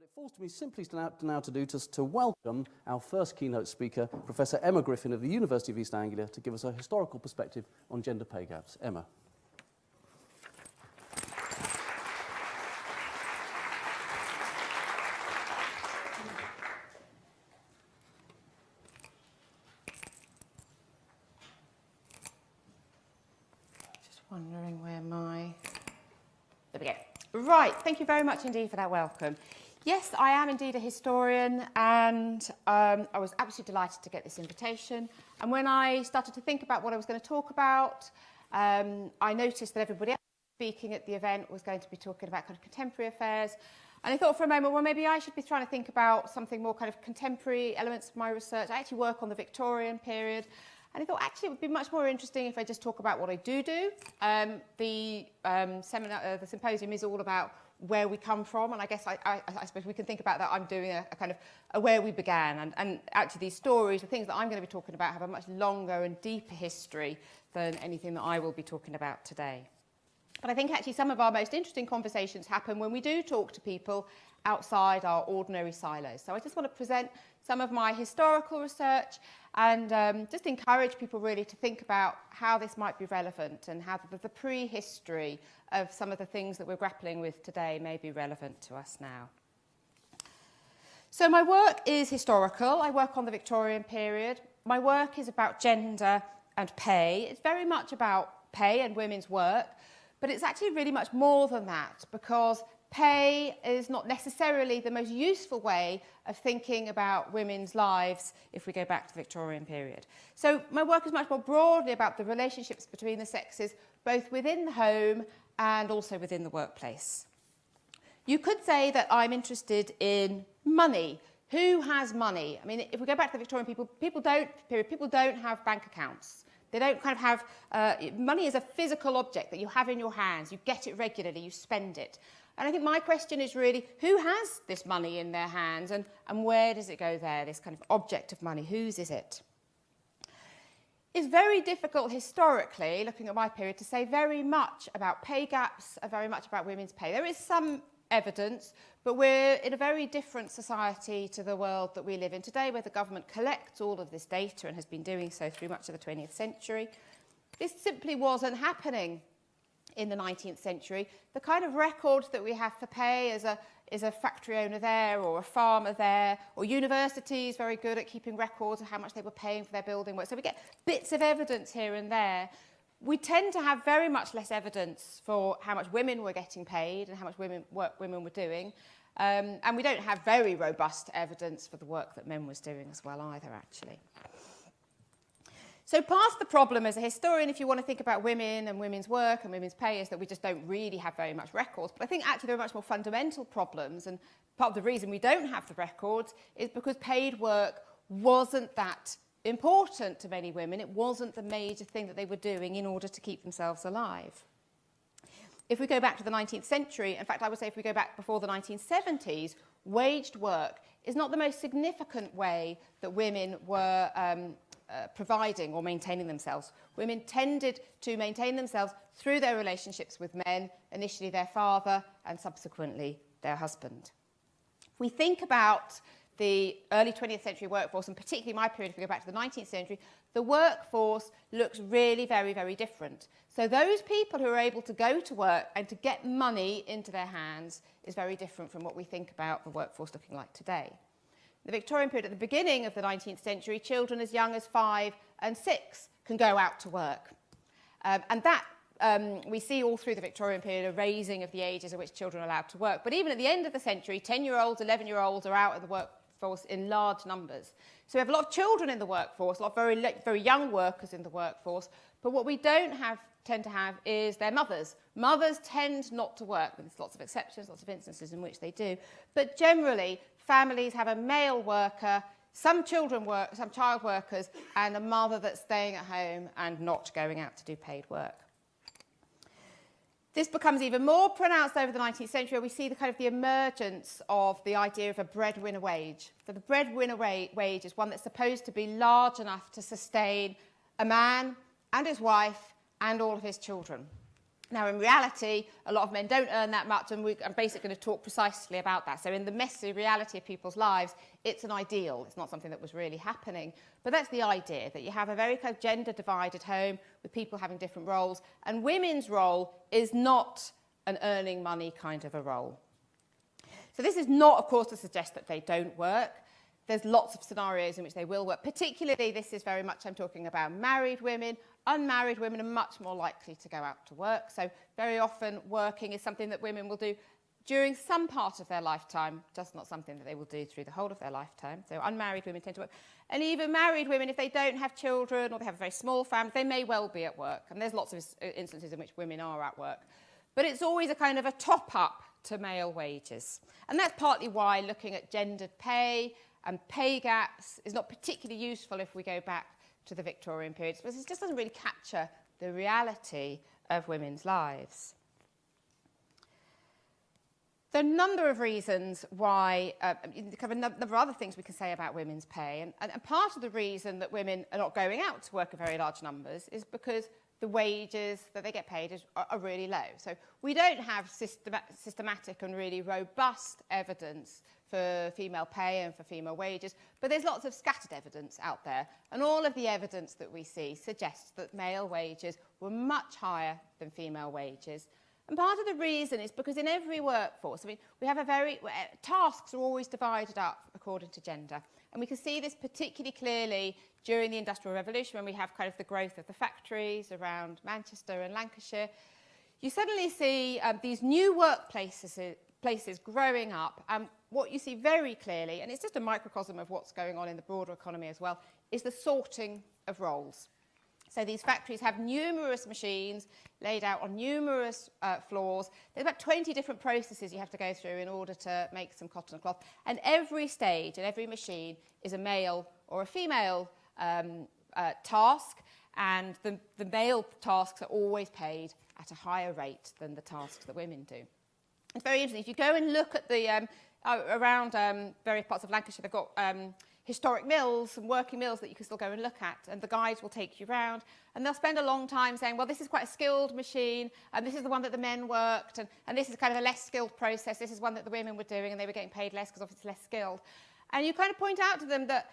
It falls to me simply now to do to welcome our first keynote speaker, Professor Emma Griffin of the University of East Anglia, to give us a historical perspective on gender pay gaps. Emma. Just wondering where my... There we go. Right, thank you very much indeed for that welcome. Yes, I am indeed a historian, and I was absolutely delighted to get this invitation. And when I started to think about what I was going to talk about, I noticed that everybody else speaking at the event was going to be talking about kind of contemporary affairs. And I thought for a moment, well, maybe I should be trying to think about something more kind of contemporary elements of my research. I actually work on the Victorian period. And I thought, actually, it would be much more interesting if I just talk about what I do. The symposium is all about where we come from, and I guess I suppose we can think about that. I'm doing a kind of a where we began, and actually these stories, the things that I'm going to be talking about, have a much longer and deeper history than anything that I will be talking about today. But I think actually some of our most interesting conversations happen when we do talk to people outside our ordinary silos. So I just want to present some of my historical research and just encourage people really to think about how this might be relevant and how the prehistory of some of the things that we're grappling with today may be relevant to us now. So my work is historical. I work on the Victorian period. My work is about gender and pay. It's very much about pay and women's work, but it's actually really much more than that, because pay is not necessarily the most useful way of thinking about women's lives if we go back to the Victorian period. So my work is much more broadly about the relationships between the sexes, both within the home and also within the workplace. You could say that I'm interested in money. Who has money? I mean, if we go back to the Victorian people don't have bank accounts. They don't kind of have, money is a physical object that you have in your hands. You get it regularly, you spend it. And I think my question is really, who has this money in their hands and where does it go there, this kind of object of money? Whose is it? It's very difficult historically, looking at my period, to say very much about pay gaps and very much about women's pay. There is some evidence, but we're in a very different society to the world that we live in today, where the government collects all of this data and has been doing so through much of the 20th century. This simply wasn't happening in the 19th century. The kind of record that we have for pay is a factory owner there or a farmer there, or universities very good at keeping records of how much they were paying for their building work. So we get bits of evidence here and there. We tend to have very much less evidence for how much women were getting paid and how much work women were doing. And we don't have very robust evidence for the work that men was doing as well either, actually. So part of the problem as a historian, if you want to think about women and women's work and women's pay, is that we just don't really have very much records. But I think actually there are much more fundamental problems, and part of the reason we don't have the records is because paid work wasn't that important to many women. It wasn't the major thing that they were doing in order to keep themselves alive. If we go back to the 19th century, in fact I would say if we go back before the 1970s, waged work is not the most significant way that women were providing or maintaining themselves. Women tended to maintain themselves through their relationships with men, initially their father and subsequently their husband. If we think about the early 20th century workforce, and particularly my period, if we go back to the 19th century, the workforce looks really very, very different. So those people who are able to go to work and to get money into their hands is very different from what we think about the workforce looking like today. The Victorian period, at the beginning of the 19th century, children as young as 5 and 6 can go out to work. And that we see all through the Victorian period a raising of the ages at which children are allowed to work. But even at the end of the century, 10-year-olds, 11-year-olds are out in the workforce in large numbers. So we have a lot of children in the workforce, a lot of very young workers in the workforce. But what we don't tend to have is their mothers. Mothers tend not to work. There's lots of exceptions, lots of instances in which they do. But generally, families have a male worker, some child workers, and a mother that's staying at home and not going out to do paid work. This becomes even more pronounced over the 19th century, where we see the emergence of the idea of a breadwinner wage. So the breadwinner wage is one that's supposed to be large enough to sustain a man and his wife and all of his children. Now, in reality, a lot of men don't earn that much, and I'm basically going to talk precisely about that. So in the messy reality of people's lives, it's an ideal. It's not something that was really happening. But that's the idea, that you have a very kind of gender-divided home with people having different roles, and women's role is not an earning money kind of a role. So this is not, of course, to suggest that they don't work. There's lots of scenarios in which they will work. Particularly, this is very much, I'm talking about married women. Unmarried women are much more likely to go out to work. So very often working is something that women will do during some part of their lifetime, just not something that they will do through the whole of their lifetime. So unmarried women tend to work. And even married women, if they don't have children or they have a very small family, they may well be at work. And there's lots of instances in which women are at work. But it's always a kind of a top-up to male wages. And that's partly why looking at gendered pay and pay gaps is not particularly useful if we go back to the Victorian period, because it just doesn't really capture the reality of women's lives. There are a number of reasons why, kind of a number of other things we can say about women's pay, and part of the reason that women are not going out to work in very large numbers is because the wages that they get paid are really low. So we don't have systematic and really robust evidence for female pay and for female wages, but there's lots of scattered evidence out there, and all of the evidence that we see suggests that male wages were much higher than female wages. And part of the reason is because in every workforce, I mean, we have tasks are always divided up according to gender. And we can see this particularly clearly during the Industrial Revolution, when we have kind of the growth of the factories around Manchester and Lancashire. You suddenly see these new places growing up. What you see very clearly, and it's just a microcosm of what's going on in the broader economy as well, is the sorting of roles. So these factories have numerous machines laid out on numerous floors. There's about 20 different processes you have to go through in order to make some cotton cloth. And every stage and every machine is a male or a female task. And the male tasks are always paid at a higher rate than the tasks that women do. It's very interesting. If you go and look at the around various parts of Lancashire, they've got historic mills and working mills that you can still go and look at, and the guides will take you around, and they'll spend a long time saying, well, this is quite a skilled machine, and this is the one that the men worked, and this is kind of a less skilled process, this is one that the women were doing, and they were getting paid less because obviously it's less skilled. And you kind of point out to them that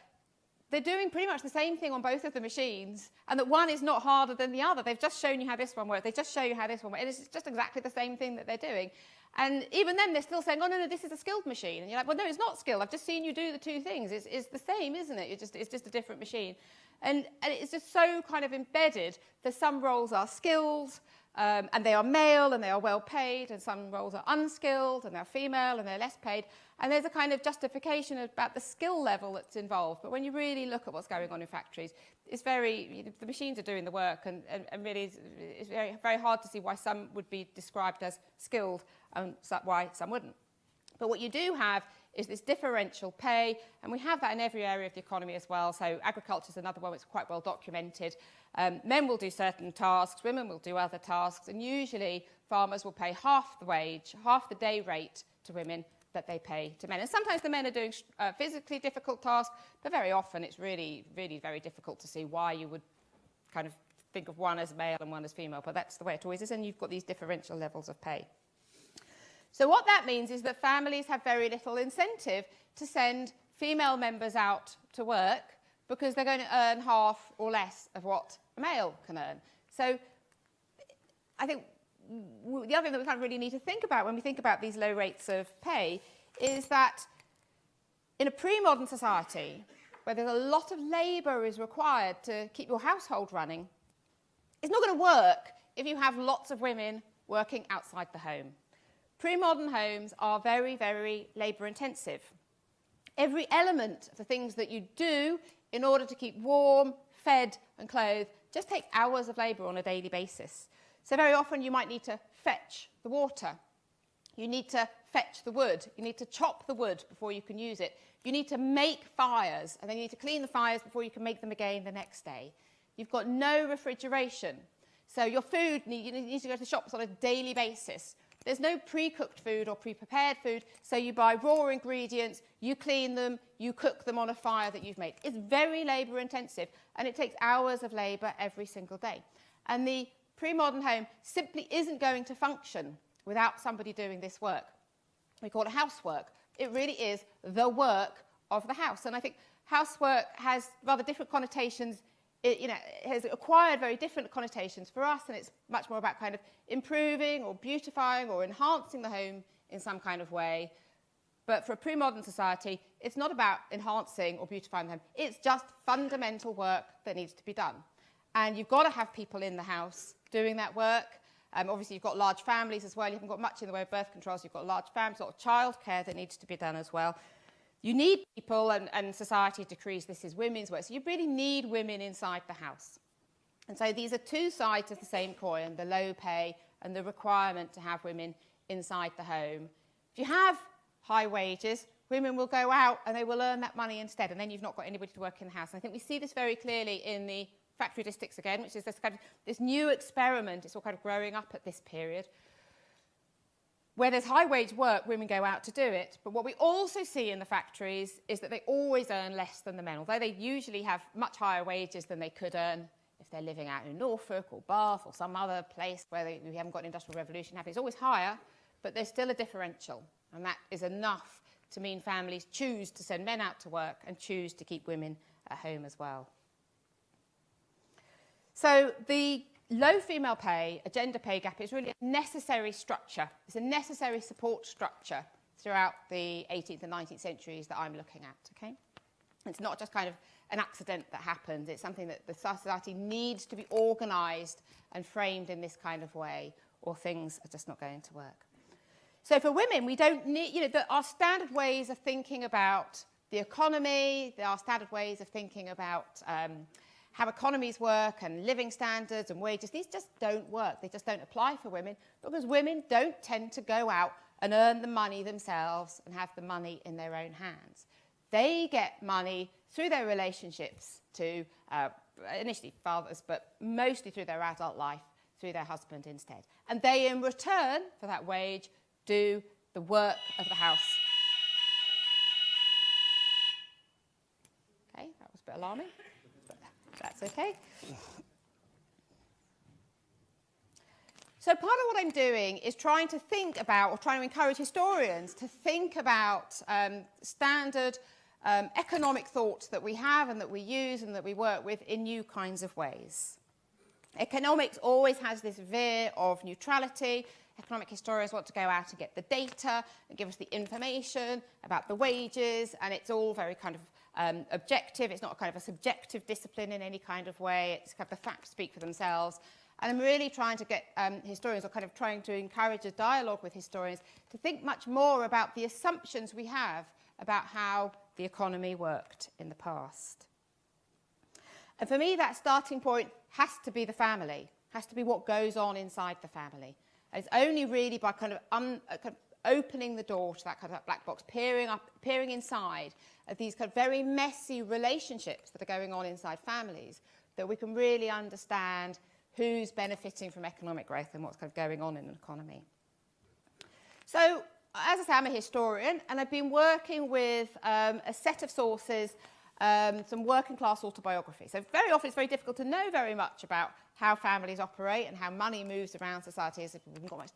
they're doing pretty much the same thing on both of the machines, and that one is not harder than the other. They've just shown you how this one works. They just show you how this one works. And it's just exactly the same thing that they're doing. And even then, they're still saying, oh, no, this is a skilled machine. And you're like, well, no, it's not skilled. I've just seen you do the two things. It's the same, isn't it? It's just a different machine. And it's just so kind of embedded that some roles are skilled, and they are male, and they are well paid, and some roles are unskilled, and they're female, and they're less paid. And there's a kind of justification about the skill level that's involved. But when you really look at what's going on in factories, it's the machines are doing the work, and really it's very, very hard to see why some would be described as skilled and why some wouldn't. But what you do have is this differential pay, and we have that in every area of the economy as well. So agriculture is another one that's quite well documented. Men will do certain tasks, women will do other tasks, and usually farmers will pay half the wage, half the day rate to women that they pay to men. And sometimes the men are doing physically difficult tasks, but very often it's really, really very difficult to see why you would kind of think of one as male and one as female, but that's the way it always is, and you've got these differential levels of pay. So what that means is that families have very little incentive to send female members out to work because they're going to earn half or less of what a male can earn. So I think the other thing that we kind of really need to think about when we think about these low rates of pay is that in a pre-modern society where there's a lot of labour is required to keep your household running, it's not going to work if you have lots of women working outside the home. Pre-modern homes are very, very labour intensive. Every element of the things that you do in order to keep warm, fed and clothed just take hours of labour on a daily basis. So very often you might need to fetch the water. You need to fetch the wood. You need to chop the wood before you can use it. You need to make fires, and then you need to clean the fires before you can make them again the next day. You've got no refrigeration. So your food, you need to go to shops on a daily basis. There's no pre-cooked food or pre-prepared food, so you buy raw ingredients, you clean them, you cook them on a fire that you've made. It's very labour intensive, and it takes hours of labour every single day. And the pre-modern home simply isn't going to function without somebody doing this work. We call it housework. It really is the work of the house. And I think housework has rather different connotations. It has acquired very different connotations for us, and it's much more about kind of improving or beautifying or enhancing the home in some kind of way. But for a pre-modern society, it's not about enhancing or beautifying the home. It's just fundamental work that needs to be done. And you've got to have people in the house doing that work. Obviously, you've got large families as well. You haven't got much in the way of birth controls. You've got large families, a lot of childcare that needs to be done as well. You need people, and society decrees this is women's work. So you really need women inside the house. And so these are two sides of the same coin, the low pay and the requirement to have women inside the home. If you have high wages, women will go out and they will earn that money instead, and then you've not got anybody to work in the house. And I think we see this very clearly in the factory districts again, which is this new experiment. It's all kind of growing up at this period. Where there's high wage work, women go out to do it. But what we also see in the factories is that they always earn less than the men, although they usually have much higher wages than they could earn if they're living out in Norfolk or Bath or some other place where we haven't got an industrial revolution happening. It's always higher, but there's still a differential. And that is enough to mean families choose to send men out to work and choose to keep women at home as well. So the low female pay, a gender pay gap, is really a necessary structure. It's a necessary support structure throughout the 18th and 19th centuries that I'm looking at, okay? It's not just kind of an accident that happens. It's something that the society needs to be organised and framed in this kind of way, or things are just not going to work. So for women, we don't need, our standard ways of thinking about the economy, there are standard ways of thinking about how economies work and living standards and wages. These just don't work. They just don't apply for women because women don't tend to go out and earn the money themselves and have the money in their own hands. They get money through their relationships to initially fathers, but mostly through their adult life, through their husband instead. And they, in return for that wage, do the work of the house. Okay, that was a bit alarming. That's okay. So part of what I'm doing is trying to think about, or trying to encourage historians to think about standard economic thoughts that we have and that we use and that we work with in new kinds of ways. Economics always has this veer of neutrality. Economic historians want to go out and get the data and give us the information about the wages, and it's all very kind of objective. It's not kind of a subjective discipline in any kind of way. It's kind of the facts speak for themselves. And I'm really trying to get historians, or kind of trying to encourage a dialogue with historians, to think much more about the assumptions we have about how the economy worked in the past. And for me, that starting point has to be the family, has to be what goes on inside the family. And it's only really by kind of opening the door to that kind of black box, peering inside of these kind of very messy relationships that are going on inside families, that we can really understand who's benefiting from economic growth and what's kind of going on in an economy. So, as I say, I'm a historian, and I've been working with a set of sources, some working class autobiographies. So very often it's very difficult to know very much about how families operate and how money moves around society, as if we haven't got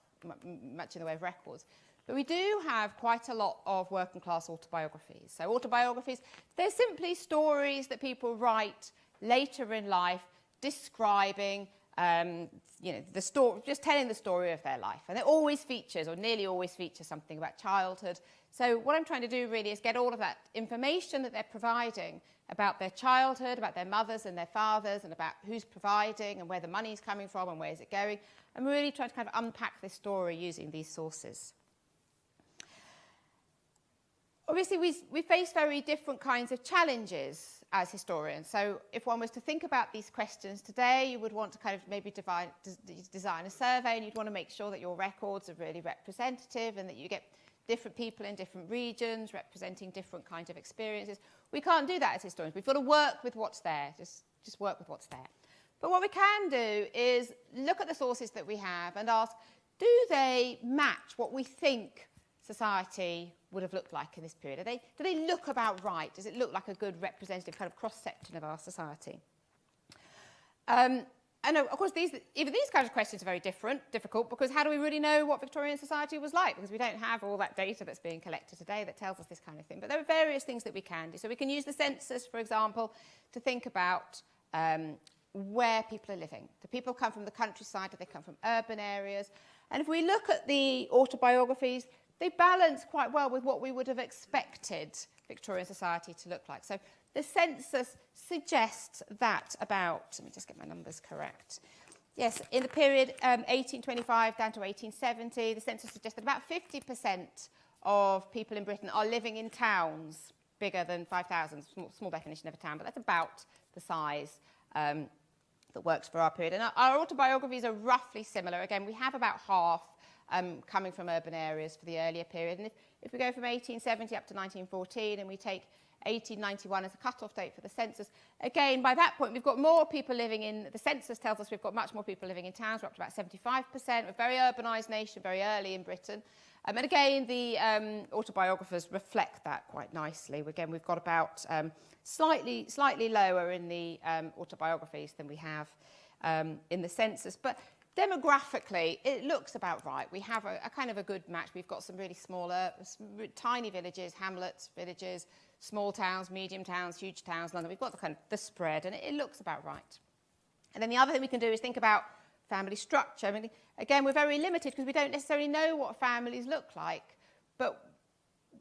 much in the way of records. But we do have quite a lot of working class autobiographies. So autobiographies, they're simply stories that people write later in life describing the story, just telling the story of their life. And it always features, or nearly always features, something about childhood. So what I'm trying to do really is get all of that information that they're providing about their childhood, about their mothers and their fathers, and about who's providing and where the money's coming from and where is it going. I'm really trying to kind of unpack this story using these sources. Obviously, we face very different kinds of challenges as historians. So if one was to think about these questions today, you would want to kind of maybe design a survey, and you'd want to make sure that your records are really representative and that you get different people in different regions representing different kinds of experiences. We can't do that as historians. We've got to work with what's there, just work with what's there. But what we can do is look at the sources that we have and ask, do they match what we think society would have looked like in this period? Do they look about right? Does it look like a good representative kind of cross-section of our society? And And of course, even these kinds of questions are very difficult, because how do we really know what Victorian society was like? Because we don't have all that data that's being collected today that tells us this kind of thing. But there are various things that we can do. So we can use the census, for example, to think about where people are living. Do people come from the countryside? Do they come from urban areas? And if we look at the autobiographies, they balance quite well with what we would have expected Victorian society to look like. So the census suggests that about, let me just get my numbers correct. Yes, in the period 1825 down to 1870, the census suggests that about 50% of people in Britain are living in towns bigger than 5,000, small definition of a town, but that's about the size that works for our period. And our autobiographies are roughly similar. Again, we have about half coming from urban areas for the earlier period. And if we go from 1870 up to 1914 and we take 1891 as a cut-off date for the census, again, by that point, we've got more people living in, the census tells us we've got much more people living in towns. We're up to about 75%. We're a very urbanised nation, very early in Britain. And again, the autobiographers reflect that quite nicely. Again, we've got about slightly lower in the autobiographies than we have in the census. But demographically, it looks about right. We have a kind of a good match. We've got some really smaller, tiny villages, hamlets, villages, small towns, medium towns, huge towns, London. We've got the kind of the spread, and it looks about right. And then the other thing we can do is think about family structure. I mean, again, we're very limited because we don't necessarily know what families look like, but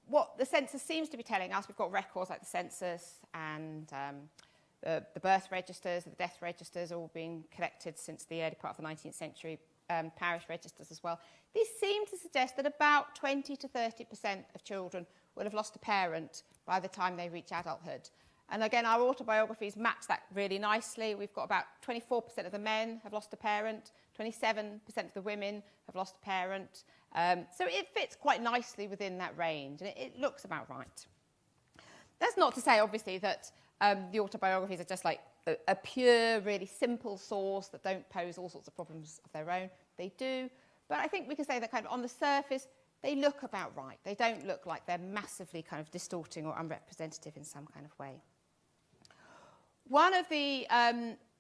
what the census seems to be telling us, we've got records like the census and the birth registers, the death registers, all being collected since the early part of the 19th century, parish registers as well. These seem to suggest that about 20 to 30% of children will have lost a parent by the time they reach adulthood. And again, our autobiographies match that really nicely. We've got about 24% of the men have lost a parent, 27% of the women have lost a parent. So it fits quite nicely within that range, and it looks about right. That's not to say, obviously, that the autobiographies are just like a pure, really simple source that don't pose all sorts of problems of their own. They do. But I think we can say that kind of on the surface, they look about right. They don't look like they're massively kind of distorting or unrepresentative in some kind of way. One of the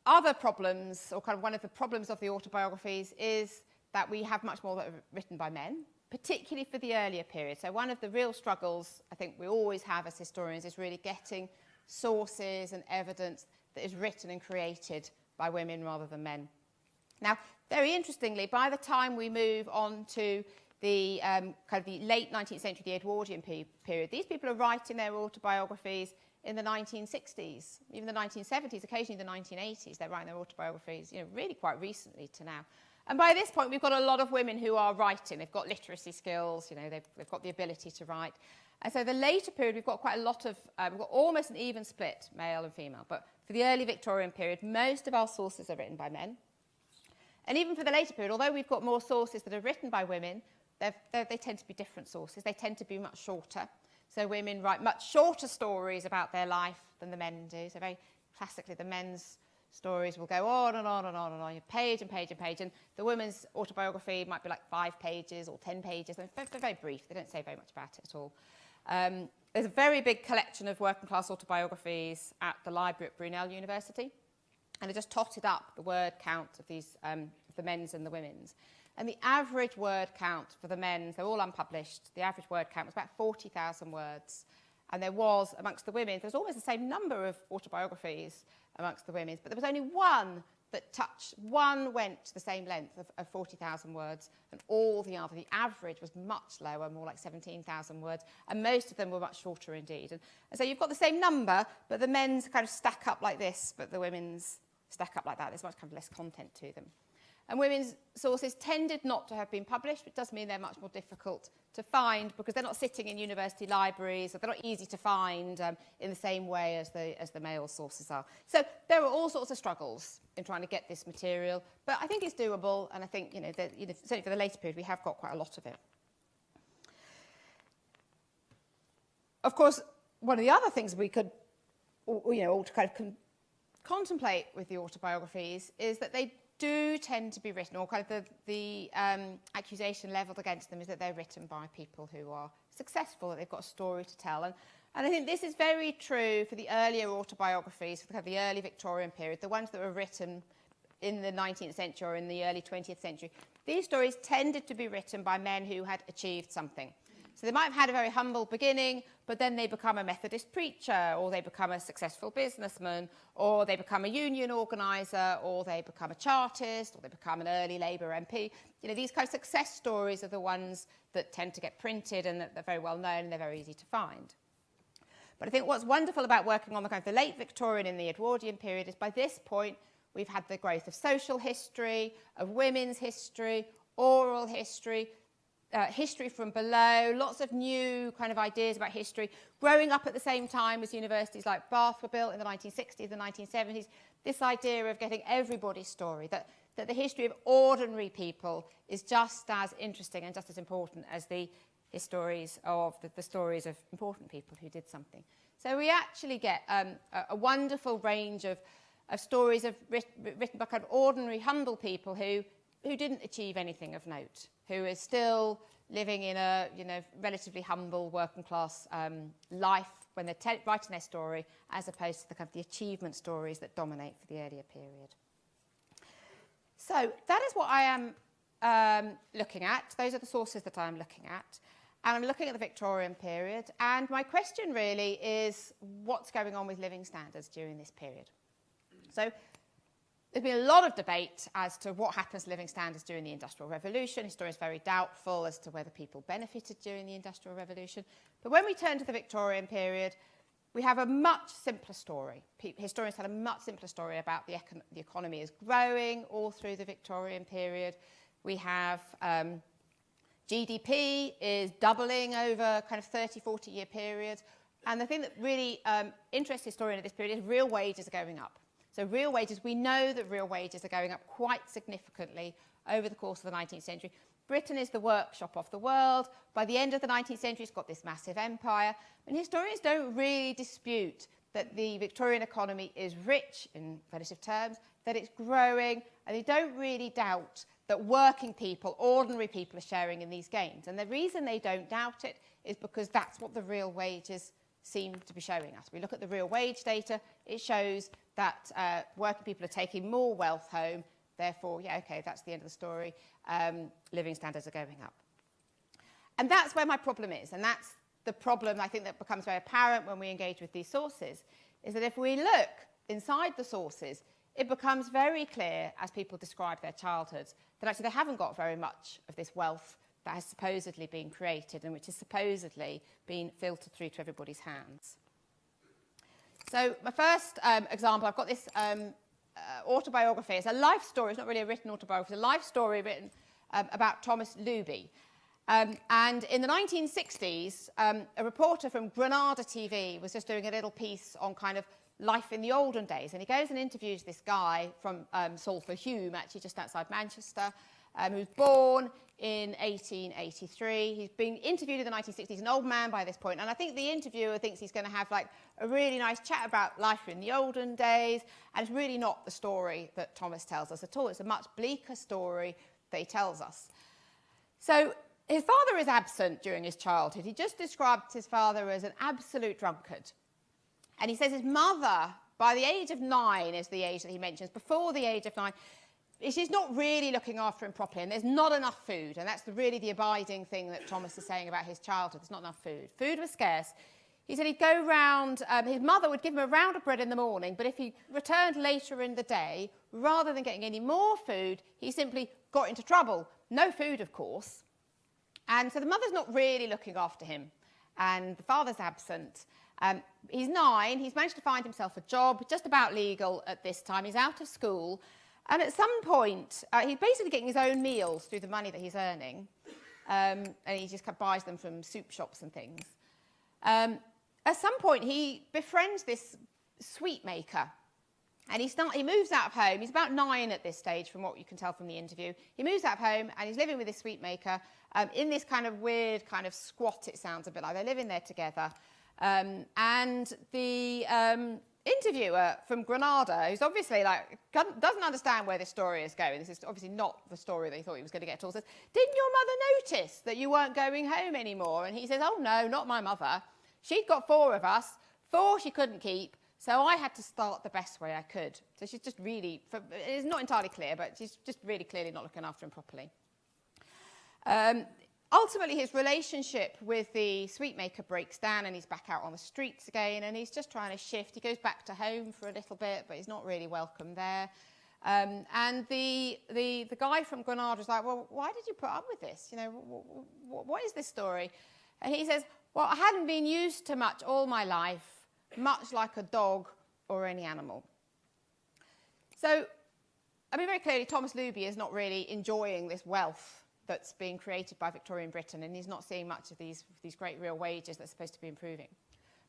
other problems, or kind of one of the problems of the autobiographies, is that we have much more that are written by men, particularly for the earlier period. So one of the real struggles I think we always have as historians is really getting sources and evidence that is written and created by women rather than men. Now, very interestingly, by the time we move on to the kind of the late 19th century, the Edwardian period, these people are writing their autobiographies in the 1960s, even the 1970s, occasionally the 1980s. They're writing their autobiographies, you know, really quite recently to now. And by this point, we've got a lot of women who are writing. They've got literacy skills, you know, they've got the ability to write. And so the later period, we've got quite a lot of, we've got almost an even split, male and female. But for the early Victorian period, most of our sources are written by men. And even for the later period, although we've got more sources that are written by women, they tend to be different sources. They tend to be much shorter. So women write much shorter stories about their life than the men do. So very classically, the men's stories will go on and on and on and on, page and page and page. And the women's autobiography might be like 5 pages or 10 pages. They're very brief. They don't say very much about it at all. There's a very big collection of working class autobiographies at the library at Broomhill University. And I just totted up the word count of these, the men's and the women's. And the average word count for the men's, they're all unpublished, the average word count was about 40,000 words. And there was, amongst the women's, there was almost the same number of autobiographies amongst the women's, but there was only one went to the same length of 40,000 words, and all the other, the average was much lower, more like 17,000 words, and most of them were much shorter indeed. And so you've got the same number, but the men's kind of stack up like this, but the women's stack up like that. There's much kind of less content to them. And women's sources tended not to have been published, which does mean they're much more difficult to find because they're not sitting in university libraries, or they're not easy to find in the same way as the male sources are. So there are all sorts of struggles in trying to get this material, but I think it's doable, and I think, certainly for the later period, we have got quite a lot of it. Of course, one of the other things we could, all to kind of contemplate with the autobiographies is that they do tend to be written, or kind of the accusation levelled against them is that they're written by people who are successful, that they've got a story to tell. And I think this is very true for the earlier autobiographies, for the early Victorian period, the ones that were written in the 19th century or in the early 20th century, these stories tended to be written by men who had achieved something. So they might have had a very humble beginning, but then they become a Methodist preacher, or they become a successful businessman, or they become a union organiser, or they become a chartist, or they become an early Labour MP. You know, these kind of success stories are the ones that tend to get printed and that they're very well known and they're very easy to find. But I think what's wonderful about working on the kind of the late Victorian and the Edwardian period is by this point we've had the growth of social history, of women's history, oral history, history from below, lots of new kind of ideas about history, growing up at the same time as universities like Bath were built in the 1960s and 1970s, this idea of getting everybody's story, that the history of ordinary people is just as interesting and just as important as the stories of the stories of important people who did something. So we actually get a wonderful range of stories written by kind of ordinary, humble people who didn't achieve anything of note, who is still living in a relatively humble working class life when they're writing their story, as opposed to the kind of the achievement stories that dominate for the earlier period. So that is what I am looking at. Those are the sources that I'm looking at. And I'm looking at the Victorian period. And my question really is, what's going on with living standards during this period? So there's been a lot of debate as to what happens to living standards during the Industrial Revolution. Historians are very doubtful as to whether people benefited during the Industrial Revolution. But when we turn to the Victorian period, we have a much simpler story. Historians had a much simpler story about the economy is growing all through the Victorian period. We have GDP is doubling over kind of 30, 40-year periods. And the thing that really interests historians at this period is real wages are going up. So real wages, we know that real wages are going up quite significantly over the course of the 19th century. Britain is the workshop of the world. By the end of the 19th century, it's got this massive empire. And historians don't really dispute that the Victorian economy is rich in relative terms, that it's growing, and they don't really doubt that working people, ordinary people, are sharing in these gains. And the reason they don't doubt it is because that's what the real wages seem to be showing us. We look at the real wage data, it shows that working people are taking more wealth home, therefore, yeah, okay, that's the end of the story, living standards are going up. And that's where my problem is, and that's the problem I think that becomes very apparent when we engage with these sources, is that if we look inside the sources, it becomes very clear as people describe their childhoods that actually they haven't got very much of this wealth that has supposedly been created and which has supposedly been filtered through to everybody's hands. So my first example, I've got this autobiography. It's a life story. It's not really a written autobiography. It's a life story written about Thomas Luby. And in the 1960s, a reporter from Granada TV was just doing a little piece on kind of life in the olden days. And he goes and interviews this guy from Salford Hulme, actually just outside Manchester, who was born in 1883. He's been interviewed in the 1960s, an old man by this point, and I think the interviewer thinks he's going to have like a really nice chat about life in the olden days, and it's really not the story that Thomas tells us at all. It's a much bleaker story that he tells us. So his father is absent during his childhood. He just described his father as an absolute drunkard. And he says his mother, by the age of 9 is the age that he mentions, before the age of 9, she's not really looking after him properly, and there's not enough food, and that's really the abiding thing that Thomas is saying about his childhood. There's not enough food. Food was scarce. He said he'd go round, his mother would give him a round of bread in the morning, but if he returned later in the day, rather than getting any more food, he simply got into trouble. No food, of course. And so the mother's not really looking after him, and the father's absent. He's 9, he's managed to find himself a job, just about legal at this time. He's out of school. And at some point, he's basically getting his own meals through the money that he's earning. And he just buys them from soup shops and things. At some point, he befriends this sweet maker. And he moves out of home. He's about 9 at this stage, from what you can tell from the interview. He moves out of home, and he's living with this sweet maker in this kind of weird kind of squat, it sounds a bit like. They're living there together. And the interviewer from Granada, who's obviously doesn't understand where this story is going. This is obviously not the story that he thought he was going to get at all. Says, "Didn't your mother notice that you weren't going home anymore?" And he says, "Oh no, not my mother. She'd got 4 of us, 4 she couldn't keep, So I had to start the best way I could. So she's just really, it's not entirely clear, but she's just really clearly not looking after him properly. Ultimately, his relationship with the sweet maker breaks down and he's back out on the streets again, and he's just trying to shift. He goes back to home for a little bit, but he's not really welcome there. And the guy from Granada is like, well, why did you put up with this? You know, what is this story? And he says, well, I hadn't been used to much all my life, much like a dog or any animal. So, I mean, very clearly, Thomas Luby is not really enjoying this wealth that's being created by Victorian Britain, and he's not seeing much of these great real wages that's supposed to be improving.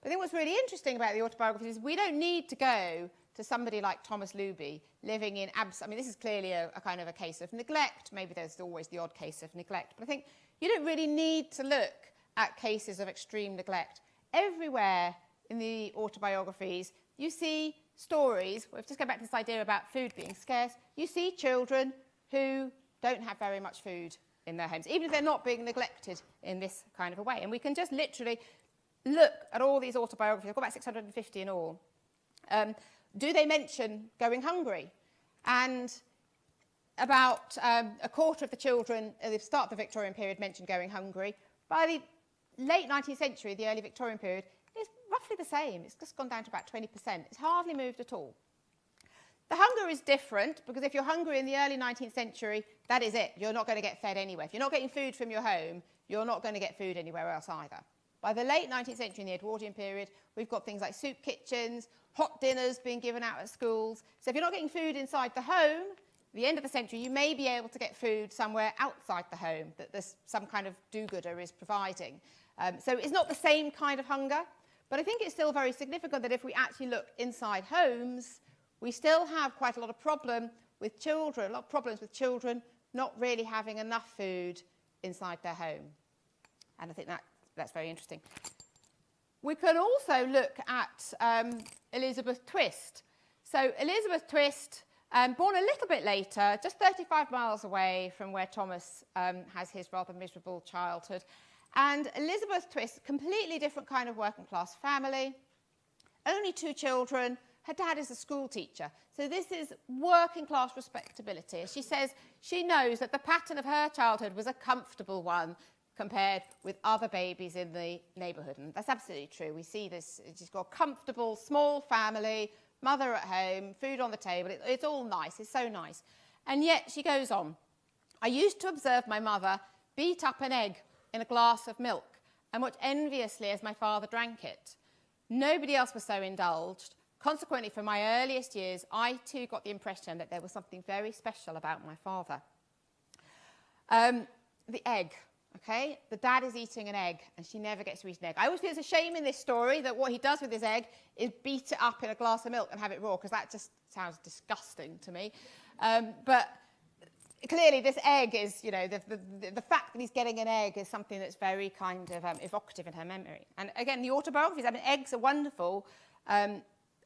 But I think what's really interesting about the autobiographies is we don't need to go to somebody like Thomas Luby living in I mean, this is clearly a kind of a case of neglect. Maybe there's always the odd case of neglect. But I think you don't really need to look at cases of extreme neglect. Everywhere in the autobiographies, you see stories, we've just go back to this idea about food being scarce, you see children who don't have very much food in their homes, even if they're not being neglected in this kind of a way. And we can just literally look at all these autobiographies. I've got about 650 in all. Do they mention going hungry? And about a quarter of the children at the start of the Victorian period mentioned going hungry. By the late 19th century, the early Victorian period, it's roughly the same. It's just gone down to about 20%. It's hardly moved at all. The hunger is different because if you're hungry in the early 19th century, that is it. You're not going to get fed anywhere. If you're not getting food from your home, you're not going to get food anywhere else either. By the late 19th century and the Edwardian period, we've got things like soup kitchens, hot dinners being given out at schools. So if you're not getting food inside the home, at the end of the century, you may be able to get food somewhere outside the home that there's some kind of do-gooder is providing. So it's not the same kind of hunger, but I think it's still very significant that if we actually look inside homes, we still have quite a lot of problems with children not really having enough food inside their home. And I think that's very interesting. We can also look at Elizabeth Twist. So Elizabeth Twist, born a little bit later, just 35 miles away from where Thomas has his rather miserable childhood. And Elizabeth Twist, completely different kind of working class family, only 2 children. Her dad is a school teacher. So this is working class respectability. She says she knows that the pattern of her childhood was a comfortable one compared with other babies in the neighbourhood. And that's absolutely true. We see this. She's got a comfortable, small family, mother at home, food on the table. It's all nice. It's so nice. And yet she goes on. I used to observe my mother beat up an egg in a glass of milk and watch enviously as my father drank it. Nobody else was so indulged. Consequently, from my earliest years, I too got the impression that there was something very special about my father. The egg, okay? The dad is eating an egg, and she never gets to eat an egg. I always feel it's a shame in this story that what he does with his egg is beat it up in a glass of milk and have it raw, because that just sounds disgusting to me. But clearly, this egg is, you know, the fact that he's getting an egg is something that's very kind of evocative in her memory. And again, the autobiographies, I mean, eggs are wonderful.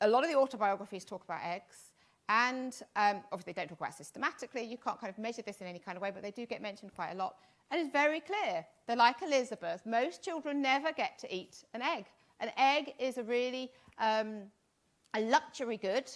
A lot of the autobiographies talk about eggs, and obviously they don't talk about it systematically. You can't kind of measure this in any kind of way, but they do get mentioned quite a lot. And it's very clear that, like Elizabeth, most children never get to eat an egg. An egg is a really a luxury good.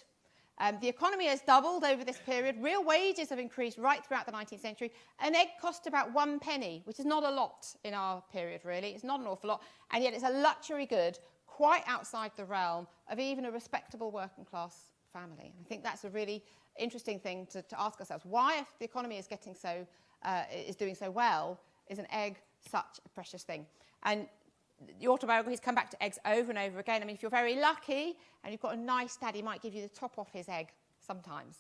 The economy has doubled over this period. Real wages have increased right throughout the 19th century. An egg cost about 1 penny, which is not a lot in our period, really. It's not an awful lot, and yet it's a luxury good quite outside the realm of even a respectable working class family. And I think that's a really interesting thing to ask ourselves. Why, if the economy is getting so, is doing so well, is an egg such a precious thing? And the autobiographies come back to eggs over and over again. I mean, if you're very lucky and you've got a nice dad, he might give you the top off his egg sometimes.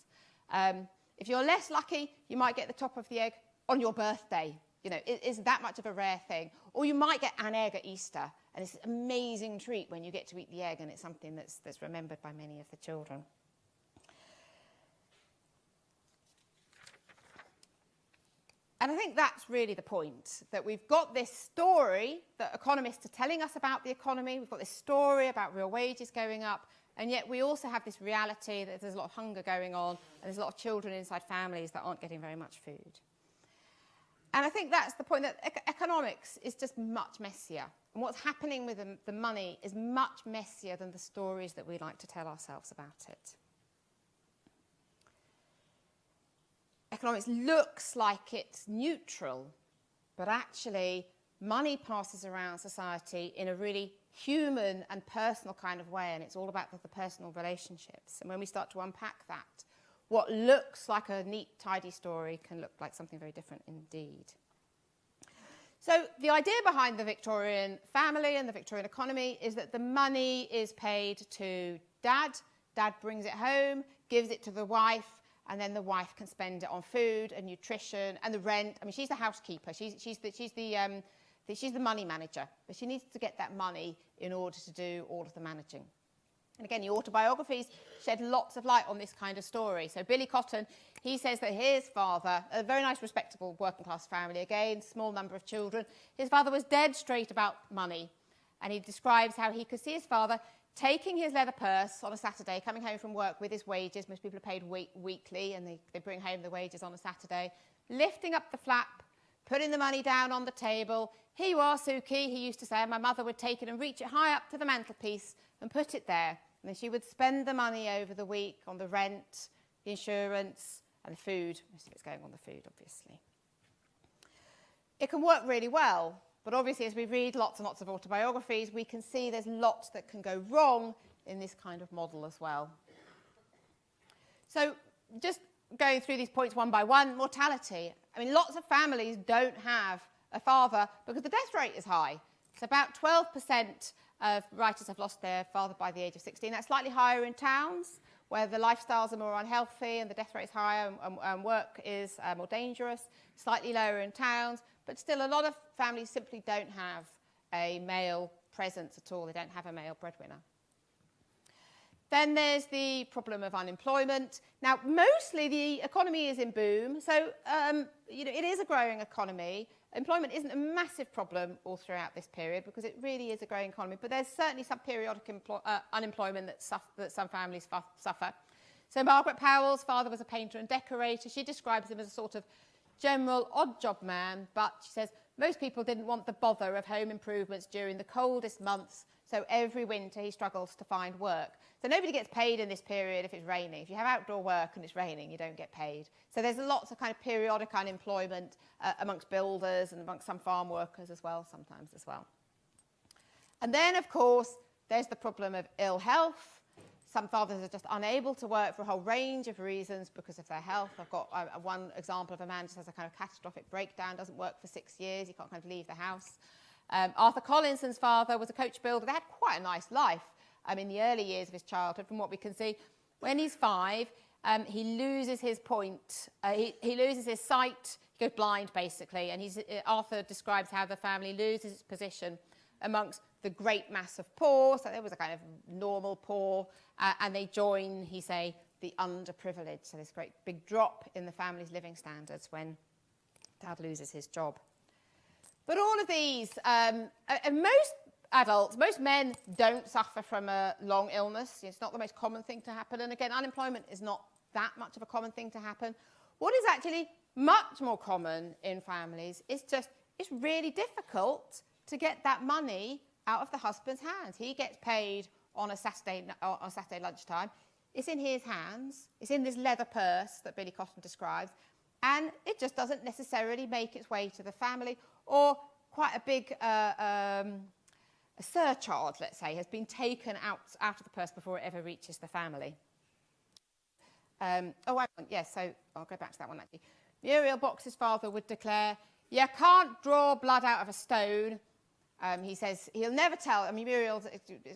If you're less lucky, you might get the top of the egg on your birthday. You know, it is that much of a rare thing. Or you might get an egg at Easter, and it's an amazing treat when you get to eat the egg, and it's something that's remembered by many of the children. And I think that's really the point, that we've got this story that economists are telling us about the economy. We've got this story about real wages going up, and yet we also have this reality that there's a lot of hunger going on, and there's a lot of children inside families that aren't getting very much food. And I think that's the point, that economics is just much messier. And what's happening with the money is much messier than the stories that we like to tell ourselves about it. Economics looks like it's neutral, but actually money passes around society in a really human and personal kind of way, and it's all about the personal relationships. And when we start to unpack that, what looks like a neat, tidy story can look like something very different indeed. So the idea behind the Victorian family and the Victorian economy is that the money is paid to dad. Dad brings it home, gives it to the wife, and then the wife can spend it on food and nutrition and the rent. I mean, she's the housekeeper. She's the money manager, but she needs to get that money in order to do all of the managing. And again, the autobiographies shed lots of light on this kind of story. So Billy Cotton, he says that his father, a very nice, respectable working class family, again, small number of children, his father was dead straight about money. And he describes how he could see his father taking his leather purse on a Saturday, coming home from work with his wages. Most people are paid weekly, and they bring home the wages on a Saturday, lifting up the flap, putting the money down on the table. Here you are, Suki, he used to say. My mother would take it and reach it high up to the mantelpiece and put it there. And then she would spend the money over the week on the rent, the insurance, and the food. Most of it's going on the food, obviously. It can work really well, but obviously as we read lots and lots of autobiographies, we can see there's lots that can go wrong in this kind of model as well. So just going through these points one by one, mortality. I mean, lots of families don't have a father because the death rate is high. So about 12% of writers have lost their father by the age of 16. That's slightly higher in towns where the lifestyles are more unhealthy and the death rate is higher and work is more dangerous. Slightly lower in towns, but still a lot of families simply don't have a male presence at all. They don't have a male breadwinner. Then there's the problem of unemployment. Now, mostly the economy is in boom, so it is a growing economy. Employment isn't a massive problem all throughout this period because it really is a growing economy, but there's certainly some periodic unemployment that some families suffer. So Margaret Powell's father was a painter and decorator. She describes him as a sort of general odd job man, but she says most people didn't want the bother of home improvements during the coldest months, so every winter he struggles to find work. So nobody gets paid in this period if it's raining. If you have outdoor work and it's raining, you don't get paid. So there's lots of kind of periodic unemployment amongst builders and amongst some farm workers as well, sometimes as well. And then, of course, there's the problem of ill health. Some fathers are just unable to work for a whole range of reasons because of their health. I've got one example of a man just has a kind of catastrophic breakdown, doesn't work for 6 years, he can't kind of leave the house. Arthur Collinson's father was a coach builder. They had quite a nice life in the early years of his childhood, from what we can see. When he's 5, he loses his point. He loses his sight. He goes blind, basically. And Arthur describes how the family loses its position amongst the great mass of poor. So there was a kind of normal poor, and they join, he say, the underprivileged. So there's a great big drop in the family's living standards when Dad loses his job. But all of these, and most adults, most men don't suffer from a long illness. It's not the most common thing to happen. And again, unemployment is not that much of a common thing to happen. What is actually much more common in families is just, it's really difficult to get that money out of the husband's hands. He gets paid on a Saturday lunchtime. It's in his hands. It's in this leather purse that Billy Cotton describes. And it just doesn't necessarily make its way to the family, or quite a big a surcharge, let's say, has been taken out of the purse before it ever reaches the family. So I'll go back to that one actually. Muriel Box's father would declare, "You can't draw blood out of a stone." He says he'll never tell. Muriel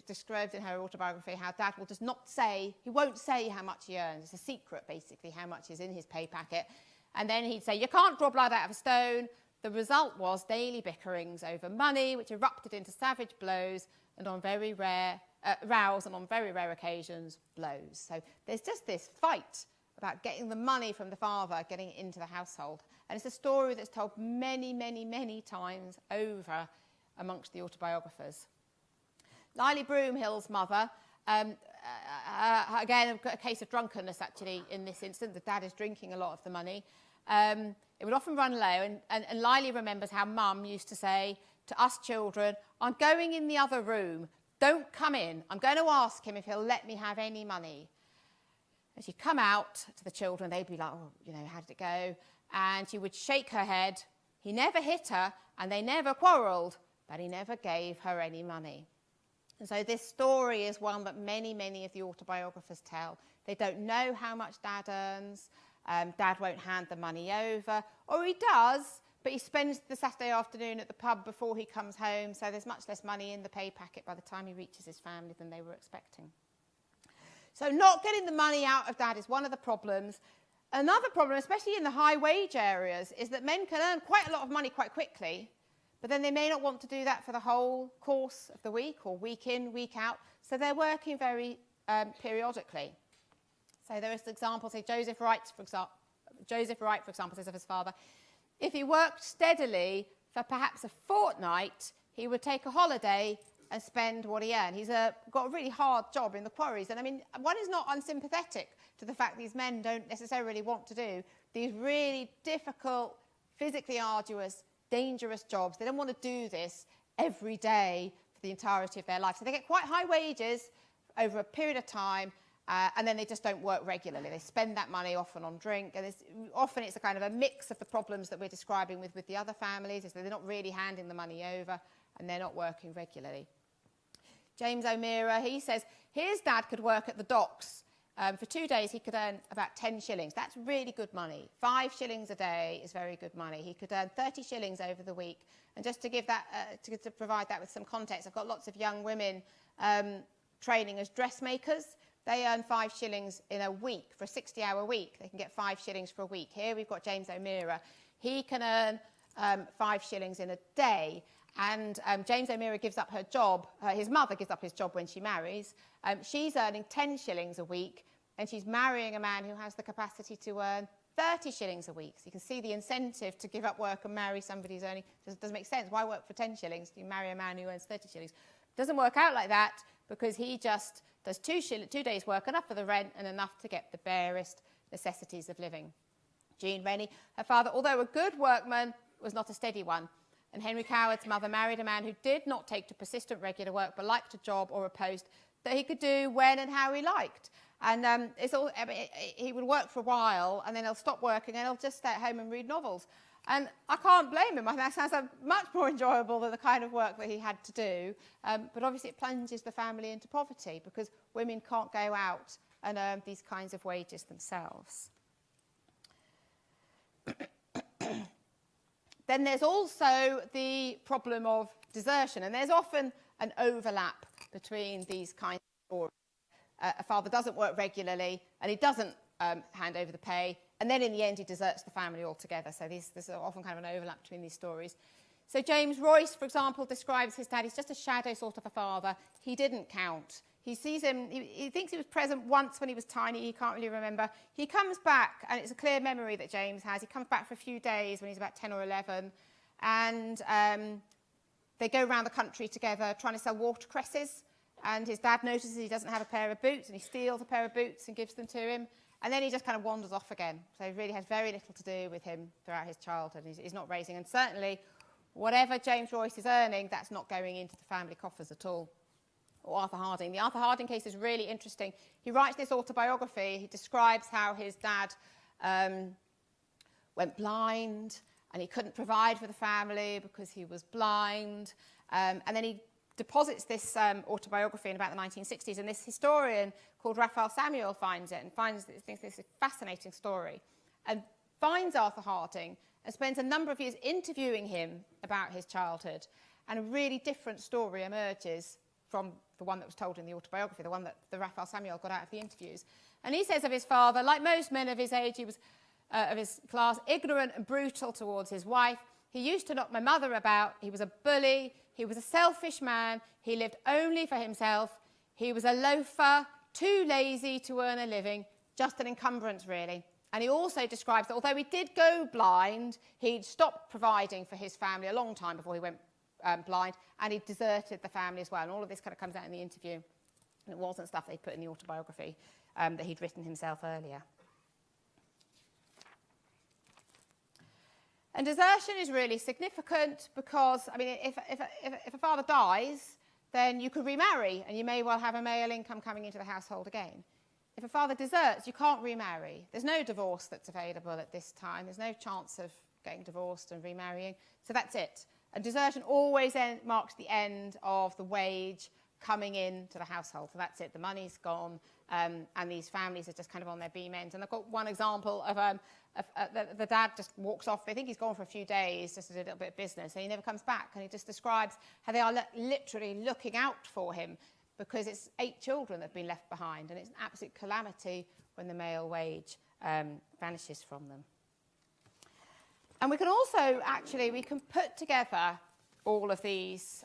described in her autobiography how Dad will just not say, he won't say how much he earns. It's a secret, basically, how much is in his pay packet. And then he'd say, "You can't draw blood out of a stone." The result was daily bickerings over money, which erupted into savage blows and on very rare rows, and on very rare occasions, blows. So there's just this fight about getting the money from the father, getting it into the household. And it's a story that's told many, many, many times over amongst the autobiographers. Lily Broomhill's mother, again, a case of drunkenness, actually, in this instance. The dad is drinking a lot of the money. it would often run low, and Lily remembers how Mum used to say to us children, I'm going in the other room, don't come in, I'm going to ask him if he'll let me have any money. And she'd come out to the children, they'd be like, oh, you know, how did it go? And she would shake her head. He never hit her, and they never quarrelled, but he never gave her any money. And so this story is one that many, many of the autobiographers tell. They don't know how much Dad earns. Dad won't hand the money over, or he does, but he spends the Saturday afternoon at the pub before he comes home, so there's much less money in the pay packet by the time he reaches his family than they were expecting. So not getting the money out of Dad is one of the problems. Another problem, especially in the high wage areas, is that men can earn quite a lot of money quite quickly, but then they may not want to do that for the whole course of the week or week in, week out, so they're working very periodically. So there is examples, say Joseph Wright, for example, says of his father, if he worked steadily for perhaps a fortnight, he would take a holiday and spend what he earned. He's got a really hard job in the quarries. And I mean, one is not unsympathetic to the fact these men don't necessarily want to do these really difficult, physically arduous, dangerous jobs. They don't want to do this every day for the entirety of their life. So they get quite high wages over a period of time, and then they just don't work regularly. They spend that money often on drink, and often it's a kind of a mix of the problems that we're describing with the other families, is that they're not really handing the money over and they're not working regularly. James O'Meara, he says his dad could work at the docks. For 2 days he could earn about 10 shillings. That's really good money. 5 shillings a day is very good money. He could earn 30 shillings over the week. And just to give that, to provide that with some context, I've got lots of young women training as dressmakers. They earn 5 shillings in a week. For a 60-hour week, they can get 5 shillings for a week. Here we've got James O'Meara. He can earn 5 shillings in a day. And James O'Meara gives up her job. His mother gives up his job when she marries. She's earning 10 shillings a week, and she's marrying a man who has the capacity to earn 30 shillings a week. So you can see the incentive to give up work and marry somebody who's earning, doesn't make sense. Why work for 10 shillings? You marry a man who earns 30 shillings. Doesn't work out like that, because he just does 2 days' work, enough for the rent and enough to get the barest necessities of living. Jean Rennie, her father, although a good workman, was not a steady one. And Henry Coward's mother married a man who did not take to persistent regular work, but liked a job or a post that he could do when and how he liked. And he would work for a while, and then he'll stop working, and he'll just stay at home and read novels. And I can't blame him. That sounds much more enjoyable than the kind of work that he had to do. But obviously it plunges the family into poverty, because women can't go out and earn these kinds of wages themselves. Then there's also the problem of desertion, and there's often an overlap between these kinds of stories. A father doesn't work regularly, and he doesn't hand over the pay, and then in the end he deserts the family altogether. So there's often kind of an overlap between these stories. So James Royce, for example, describes his dad. He's just a shadow sort of a father. He didn't count. He sees him, he thinks he was present once when he was tiny, he can't really remember. He comes back, and it's a clear memory that James has. He comes back for a few days when he's about 10 or 11, and they go around the country together trying to sell watercresses, and his dad notices he doesn't have a pair of boots, and he steals a pair of boots and gives them to him, and then he just kind of wanders off again. So he really has very little to do with him throughout his childhood. He's not raising, and certainly whatever James Royce is earning, that's not going into the family coffers at all. Or Arthur Harding. The Arthur Harding case is really interesting. He writes this autobiography. He describes how his dad went blind, and he couldn't provide for the family because he was blind. And then he deposits this autobiography in about the 1960s, and this historian called Raphael Samuel finds it and thinks this is a fascinating story, and finds Arthur Harding and spends a number of years interviewing him about his childhood, and a really different story emerges from the one that was told in the autobiography, the one that the Raphael Samuel got out of the interviews. And he says of his father, like most men of his age, he was, of his class, ignorant and brutal towards his wife. He used to knock my mother about. He was a bully. He was a selfish man. He lived only for himself. He was a loafer, too lazy to earn a living, just an encumbrance, really. And he also describes that although he did go blind, he'd stopped providing for his family a long time before he went blind, and he deserted the family as well. And all of this kind of comes out in the interview, and it wasn't stuff they put in the autobiography that he'd written himself earlier. And desertion is really significant because, I mean, if a father dies, then you could remarry and you may well have a male income coming into the household again. If a father deserts, you can't remarry. There's no divorce that's available at this time. There's no chance of getting divorced and remarrying. So that's it. And desertion always marks the end of the wage coming into the household. So that's it. The money's gone, and these families are just kind of on their beam ends. And I've got one example of the dad just walks off. They think he's gone for a few days, just to do a little bit of business, and he never comes back. And he just describes how they are literally looking out for him because it's 8 children that have been left behind, and it's an absolute calamity when the male wage vanishes from them. And we can also, actually, we can put together all of these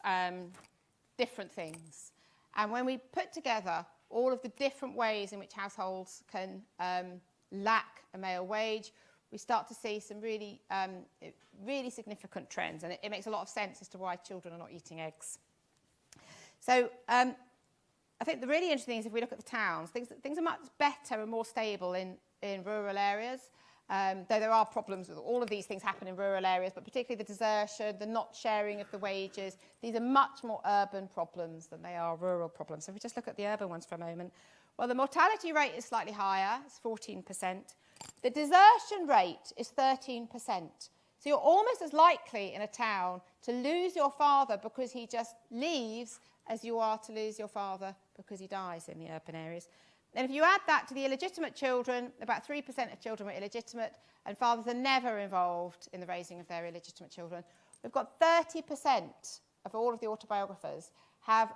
different things. And when we put together all of the different ways in which households can lack a male wage, we start to see some really, really significant trends. And it makes a lot of sense as to why children are not eating eggs. So I think the really interesting thing is if we look at the towns, things are much better and more stable in rural areas. Though there are problems with all of these things happen in rural areas, but particularly the desertion, the not sharing of the wages, these are much more urban problems than they are rural problems. So if we just look at the urban ones for a moment, well, the mortality rate is slightly higher, it's 14%. The desertion rate is 13%. So you're almost as likely in a town to lose your father because he just leaves as you are to lose your father because he dies in the urban areas. And if you add that to the illegitimate children, about 3% of children were illegitimate, and fathers are never involved in the raising of their illegitimate children. We've got 30% of all of the autobiographers have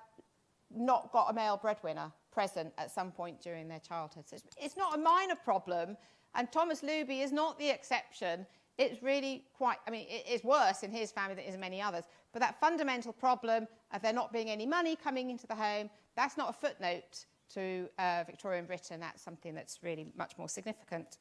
not got a male breadwinner present at some point during their childhood. So it's not a minor problem, and Thomas Luby is not the exception. It's really quite, I mean, it is worse in his family than it is in many others, but that fundamental problem of there not being any money coming into the home, that's not a footnote to Victorian Britain. That's something that's really much more significant.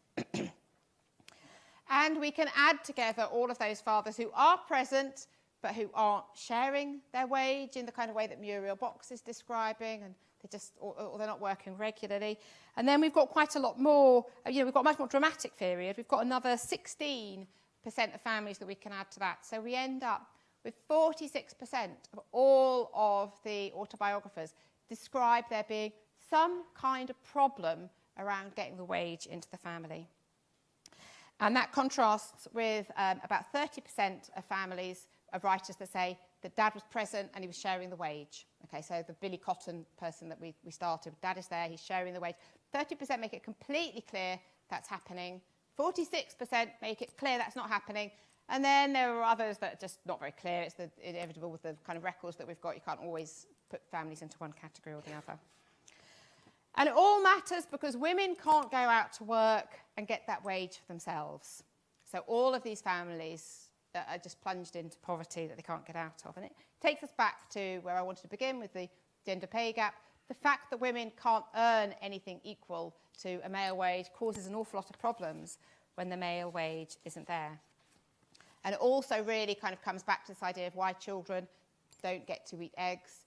And we can add together all of those fathers who are present but who aren't sharing their wage in the kind of way that Muriel Box is describing, and they just, or they're not working regularly. And then we've got quite a lot more, we've got a much more dramatic period. We've got another 16% of families that we can add to that. So we end up with 46% of all of the autobiographers describe there being some kind of problem around getting the wage into the family. And that contrasts with about 30% of families, of writers that say that dad was present and he was sharing the wage. Okay, so the Billy Cotton person that we started, dad is there, he's sharing the wage. 30% make it completely clear that's happening. 46% make it clear that's not happening. And then there are others that are just not very clear. It's the inevitable with the kind of records that we've got. You can't always put families into one category or the other. And it all matters because women can't go out to work and get that wage for themselves. So all of these families are just plunged into poverty that they can't get out of. And it takes us back to where I wanted to begin with the gender pay gap. The fact that women can't earn anything equal to a male wage causes an awful lot of problems when the male wage isn't there. And it also really kind of comes back to this idea of why children don't get to eat eggs,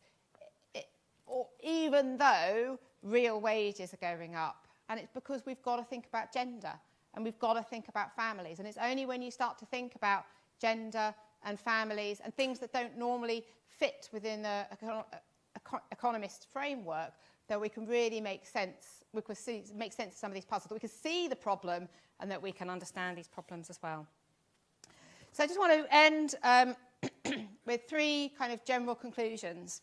or even though real wages are going up. And it's because we've got to think about gender and we've got to think about families. And it's only when you start to think about gender and families and things that don't normally fit within the economist framework that we can really make sense. We can make sense of some of these puzzles, that we can see the problem and that we can understand these problems as well. So I just want to end with 3 kind of general conclusions.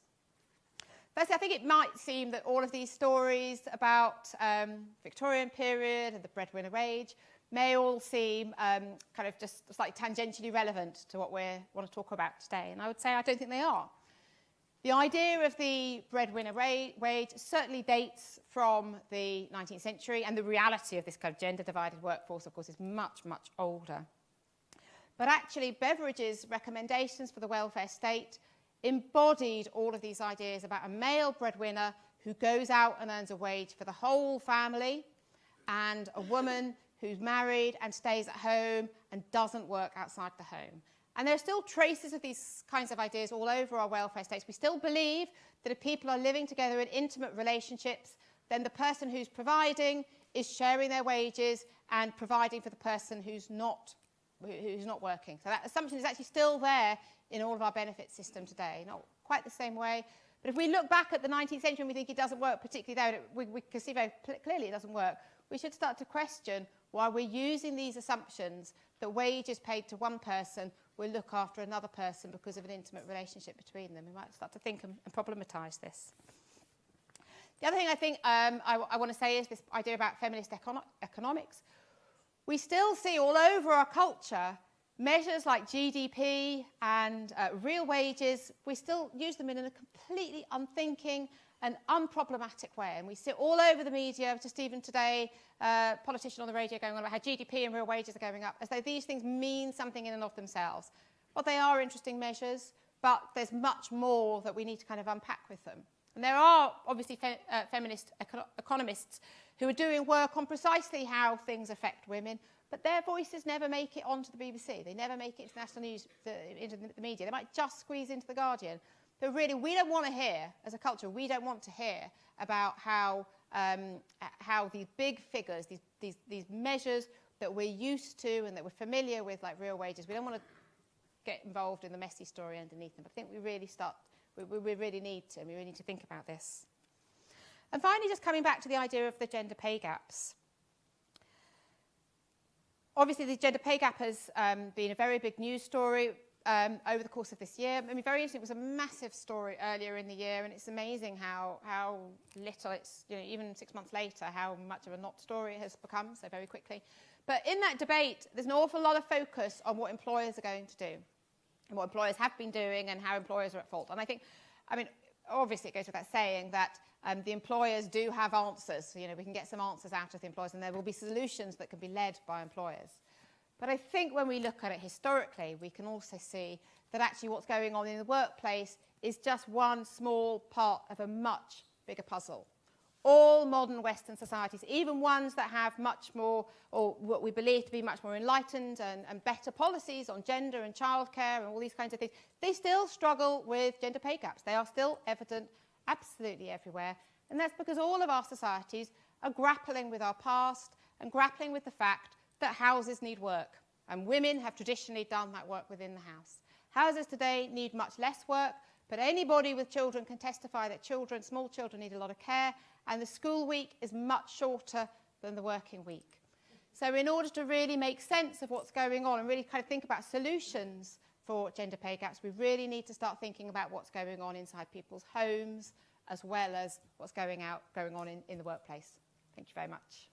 Firstly, I think it might seem that all of these stories about Victorian period and the breadwinner wage may all seem kind of just slightly tangentially relevant to what we want to talk about today. And I would say I don't think they are. The idea of the breadwinner wage certainly dates from the 19th century, and the reality of this kind of gender-divided workforce, of course, is much, much older. But actually, Beveridge's recommendations for the welfare state embodied all of these ideas about a male breadwinner who goes out and earns a wage for the whole family, and a woman who's married and stays at home and doesn't work outside the home. And there are still traces of these kinds of ideas all over our welfare states. We still believe that if people are living together in intimate relationships, then the person who's providing is sharing their wages and providing for the person who's not who's not working. So that assumption is actually still there in all of our benefit system today, not quite the same way. But if we look back at the 19th century and we think it doesn't work, particularly though we can see very clearly it doesn't work, we should start to question why we're using these assumptions that wages paid to one person will look after another person because of an intimate relationship between them. We might start to think and problematise this. The other thing I think I want to say is this idea about feminist economics. We still see all over our culture measures like GDP and real wages. We still use them in a completely unthinking and unproblematic way. And we see it all over the media, just even today, a politician on the radio going on about how GDP and real wages are going up, as though these things mean something in and of themselves. Well, they are interesting measures, but there's much more that we need to kind of unpack with them. And there are obviously feminist economists who are doing work on precisely how things affect women, but their voices never make it onto the BBC. They never make it into national news, into the media. They might just squeeze into The Guardian. But really, we don't want to hear, as a culture, we don't want to hear about how these big figures, these measures that we're used to and that we're familiar with, like real wages, we don't want to get involved in the messy story underneath them. But I think we really need to, and we really need to think about this. And finally, just coming back to the idea of the gender pay gaps. Obviously, the gender pay gap has been a very big news story over the course of this year. I mean, very interesting, it was a massive story earlier in the year, and it's amazing how little it's, you know, even 6 months later, how much of a not story it has become so very quickly. But in that debate, there's an awful lot of focus on what employers are going to do and what employers have been doing and how employers are at fault. And I think, I mean, obviously it goes without saying that the employers do have answers. You know, we can get some answers out of the employers, and there will be solutions that can be led by employers. But I think when we look at it historically, we can also see that actually what's going on in the workplace is just one small part of a much bigger puzzle. All modern Western societies, even ones that have much more, or what we believe to be much more enlightened and better policies on gender and childcare and all these kinds of things, they still struggle with gender pay gaps. They are still evident absolutely everywhere. And that's because all of our societies are grappling with our past and grappling with the fact that houses need work. And women have traditionally done that work within the house. Houses today need much less work, but anybody with children can testify that children, small children, need a lot of care, and the school week is much shorter than the working week. So in order to really make sense of what's going on and really kind of think about solutions for gender pay gaps, we really need to start thinking about what's going on inside people's homes as well as what's going on in the workplace. Thank you very much.